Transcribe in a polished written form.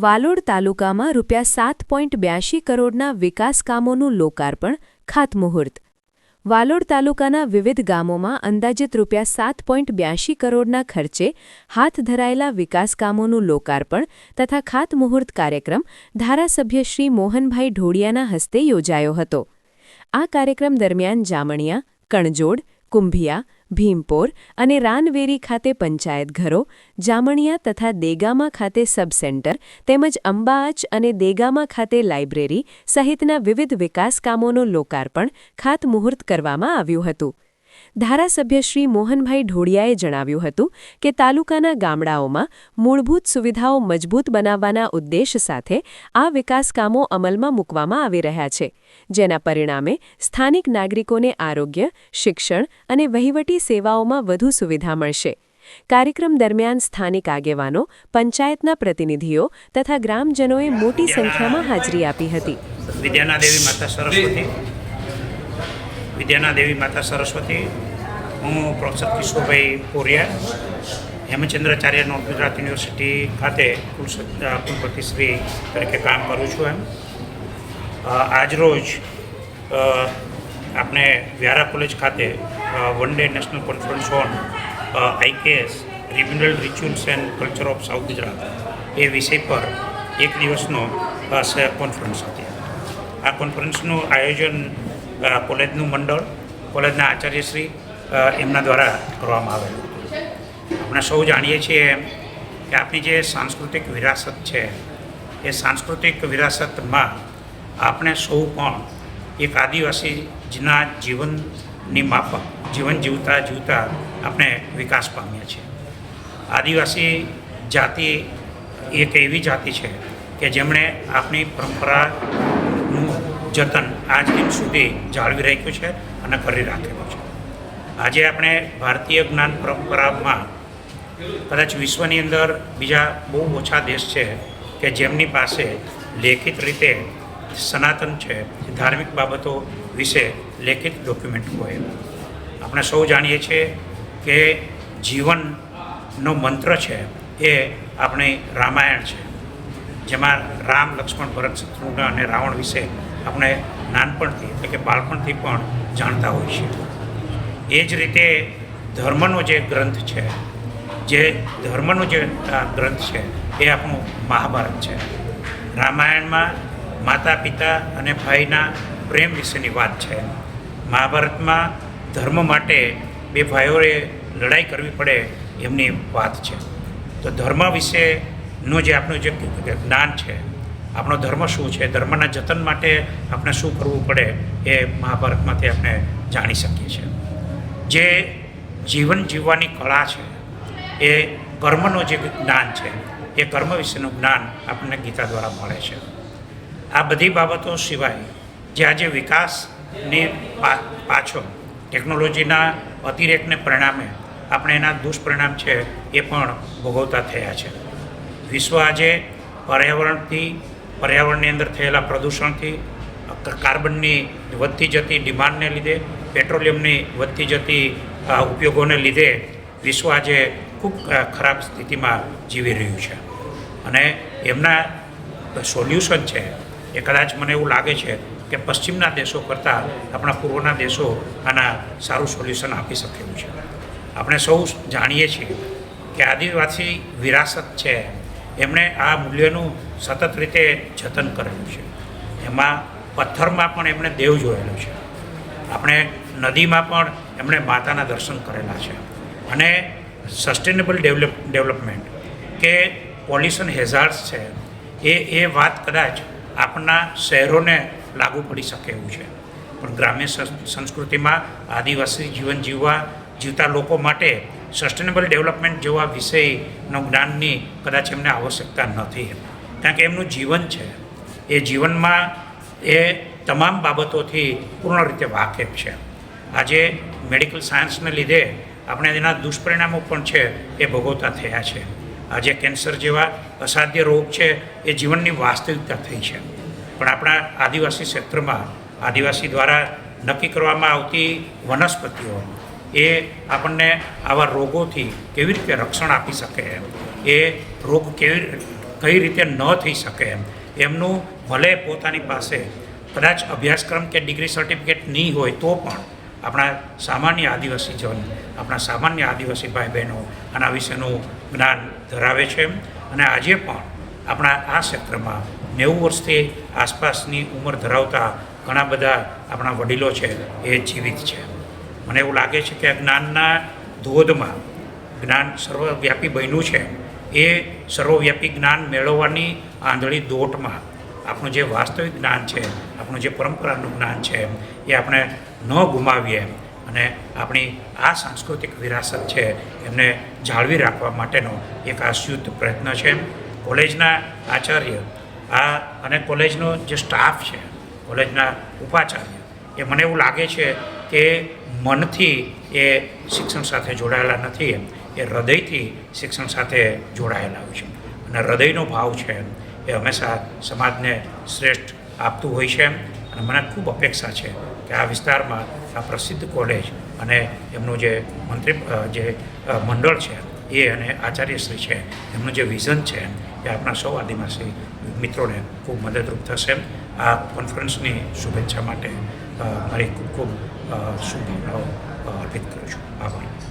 વાલોડ તાલુકામાં ₹7.82 કરોડના વિકાસ કામોનું લોકાર્પણ ખાતમુહૂર્ત। વાલોડ તાલુકાના વિવિધ ગામોમાં અંદાજિત ₹7.82 કરોડના ખર્ચે હાથ ધરાયેલા વિકાસ કામોનું લોકાર્પણ તથા ખાતમુહૂર્ત કાર્યક્રમ ધારાસભ્ય શ્રી મોહનભાઈ ઢોડિયાના હસ્તે યોજાયો હતો। આ કાર્યક્રમ દરમિયાન જામણિયા, કણજોડ, કુંભિયા, ભીમપોર અને રાનવેરી ખાતે પંચાયત ઘરો, જામણિયા તથા દેગામા ખાતે સબ સેન્ટર તેમજ અંબાઆચ અને દેગામા ખાતે લાઇબ્રેરી સહિતના વિવિધ વિકાસ કામોનું લોકાર્પણ ખાતમુહૂર્ત કરવામાં આવ્યું હતું। ધારાસભ્ય શ્રી મોહનભાઈ ઢોડિયાએ જણાવ્યું હતું કે તાલુકાના ગામડાઓમાં મૂળભૂત સુવિધાઓ મજબૂત બનાવવાના ઉદ્દેશ સાથે આ વિકાસ કામો અમલમાં મૂકવામાં આવી રહ્યા છે, જેના પરિણામે સ્થાનિક નાગરિકોને આરોગ્ય, શિક્ષણ અને વહીવટી સેવાઓમાં વધુ સુવિધા મળશે। કાર્યક્રમ દરમિયાન સ્થાનિક આગેવાનો, પંચાયતના પ્રતિનિધિઓ તથા ગ્રામજનોએ મોટી સંખ્યામાં હાજરી આપી હતી। વિદ્યાના દેવી માતા સરસ્વતી, હું professor Kishorbhai Poriya, Hemchandracharya north Gujarat university ખાતે કુલપતિશ્રી તરીકે કામ કરું છું। આજરોજ આપણે વ્યારા કોલેજ ખાતે one day national conference on IKS રિમ્યુનલ rituals and culture of south Gujarat એ વિષય પર એક દિવસનો કોન્ફરન્સ હતી। આ કોન્ફરન્સનું આયોજન કોલેજનું મંડળ, કોલેજના આચાર્યશ્રી એમના દ્વારા કરવામાં આવેલું હતું। આપણે સૌ જાણીએ છીએ કે આપણી જે સાંસ્કૃતિક વિરાસત છે એ સાંસ્કૃતિક વિરાસતમાં આપણે સૌ પણ એક આદિવાસીના જીવનની માફક જીવન જીવતા આપણે વિકાસ પામ્યા છીએ। આદિવાસી જાતિ એક એવી જાતિ છે કે જેમણે આપણી પરંપરાનું જતન આજ દિન સુધી જાળવી રાખ્યું છે અને કરી રાખેલું છે। આજે આપણે ભારતીય જ્ઞાન પરંપરામાં કદાચ વિશ્વની અંદર બીજા બહુ ઓછા દેશ છે કે જેમની પાસે લેખિત રીતે સનાતન છે, ધાર્મિક બાબતો વિશે લેખિત ડોક્યુમેન્ટ હોય। આપણે સૌ જાણીએ છીએ કે જીવનનો મંત્ર છે એ આપણી રામાયણ છે, જેમાં રામ, લક્ષ્મણ, ભરત, શત્રુઘ્ન અને રાવણ વિશે આપણે નાનપણથી એટલે કે બાળપણથી પણ જાણતા હોઈએ છીએ। એ જ રીતે ધર્મનો જે ગ્રંથ છે એ આપણું મહાભારત છે। રામાયણમાં માતા, પિતા અને ભાઈના પ્રેમ વિશેની વાત છે। મહાભારતમાં ધર્મ માટે બે ભાઈઓએ લડાઈ કરવી પડે એમની વાત છે। તો ધર્મ વિશેનું જે આપણું જે જ્ઞાન છે, આપણો ધર્મ શું છે, ધર્મના જતન માટે આપણે શું કરવું પડે એ મહાભારતમાંથી આપણે જાણી શકીએ છીએ। જે જીવન જીવવાની કળા છે એ કર્મનું જે જ્ઞાન છે એ કર્મ વિશેનું જ્ઞાન આપણને ગીતા દ્વારા મળે છે। આ બધી બાબતો સિવાય જે આજે વિકાસની પાછળ ટેકનોલોજીના અતિરેકને પરિણામે આપણે એના દુષ્પરિણામ છે એ પણ ભોગવતા થયા છે। વિશ્વ આજે પર્યાવરણની અંદર થયેલા પ્રદૂષણથી, કાર્બનની વધતી જતી ડિમાન્ડને લીધે, પેટ્રોલિયમની વધતી જતી ઉપયોગોને લીધે વિશ્વ આજે ખૂબ ખરાબ સ્થિતિમાં જીવી રહ્યું છે અને એમના સોલ્યુશન છે એ કદાચ મને એવું લાગે છે કે પશ્ચિમના દેશો કરતાં આપણા પૂર્વના દેશો આના સારું સોલ્યુશન આપી શકે એવું છે। આપણે સૌ જાણીએ છીએ કે આદિવાસી વિરાસત છે એમણે આ મૂલ્યનું સતત રીતે જતન કરેલું છે। એમાં પથ્થરમાં પણ એમણે દેવ જોયેલો છે, આપણે નદીમાં પણ એમણે માતાના દર્શન કરેલા છે અને સસ્ટેનેબલ ડેવલપમેન્ટ કે પોલ્યુશન હેઝાર્ડ્સ છે એ વાત કદાચ આપણા શહેરોને લાગુ પડી શકે એવું છે, પણ ગ્રામ્ય સંસ્કૃતિમાં આદિવાસી જીવન જીવતા લોકો માટે સસ્ટેનેબલ ડેવલપમેન્ટ જેવા વિષયનો જ્ઞાનની કદાચ એમને આવશ્યકતા નથી, કારણ કે એમનું જીવન છે એ જીવનમાં એ તમામ બાબતોથી પૂર્ણ રીતે વાકેફ છે। આજે મેડિકલ સાયન્સને લીધે આપણે એના દુષ્પરિણામો પણ છે એ ભોગવતા થયા છે। આજે કેન્સર જેવા અસાધ્ય રોગ છે એ જીવનની વાસ્તવિકતા થઈ છે, પણ આપણા આદિવાસી ક્ષેત્રમાં આદિવાસી દ્વારા નક્કી કરવામાં આવતી વનસ્પતિઓ એ આપણને આવા રોગોથી કેવી રીતે રક્ષણ આપી શકે, એ રોગ કઈ રીતે ન થઈ શકે એમનું ભલે પોતાની પાસે કદાચ અભ્યાસક્રમ કે ડિગ્રી સર્ટિફિકેટ નહીં હોય તો પણ આપણા સામાન્ય આદિવાસી જન, આપણા સામાન્ય આદિવાસી ભાઈ બહેનો આના વિશેનું જ્ઞાન ધરાવે છે. અને આજે પણ આપણા આ ક્ષેત્રમાં 90 વર્ષથી આસપાસની ઉંમર ધરાવતા ઘણા બધા આપણા વડીલો છે એ જીવિત છે. મને એવું લાગે છે કે જ્ઞાનના ધોધમાં જ્ઞાન સર્વવ્યાપી બન્યું છે. એ સર્વવ્યાપી જ્ઞાન મેળવવાની આંધળી દોટમાં આપણું જે વાસ્તવિક જ્ઞાન છે, આપણું જે પરંપરાનું જ્ઞાન છે એ આપણે ન ગુમાવીએ અને આપણી આ સાંસ્કૃતિક વિરાસત છે એમને જાળવી રાખવા માટેનો એક આ શુદ્ધ પ્રયત્ન છે. કોલેજના આચાર્ય અને કોલેજનો જે સ્ટાફ છે, કોલેજના ઉપાચાર્ય, એ મને એવું લાગે છે કે મનથી એ શિક્ષણ સાથે જોડાયેલા નથી, એ હૃદયથી શિક્ષણ સાથે જોડાયેલા હોય છે. અને હૃદયનો ભાવ છે એ હંમેશા સમાજને શ્રેષ્ઠ આપતું હોય છે. અને મને ખૂબ અપેક્ષા છે કે આ વિસ્તારમાં આ પ્રસિદ્ધ કોલેજ અને એમનું જે મંડળ છે એ અને આચાર્યશ્રી છે એમનું જે વિઝન છે એ આપણા સૌ આદિવાસી મિત્રોને ખૂબ મદદરૂપ થશે. આ કોન્ફરન્સની શુભેચ્છા માટે મારી ખૂબ ખૂબ શુભકામનાઓ અર્પિત કરું છું. આભાર.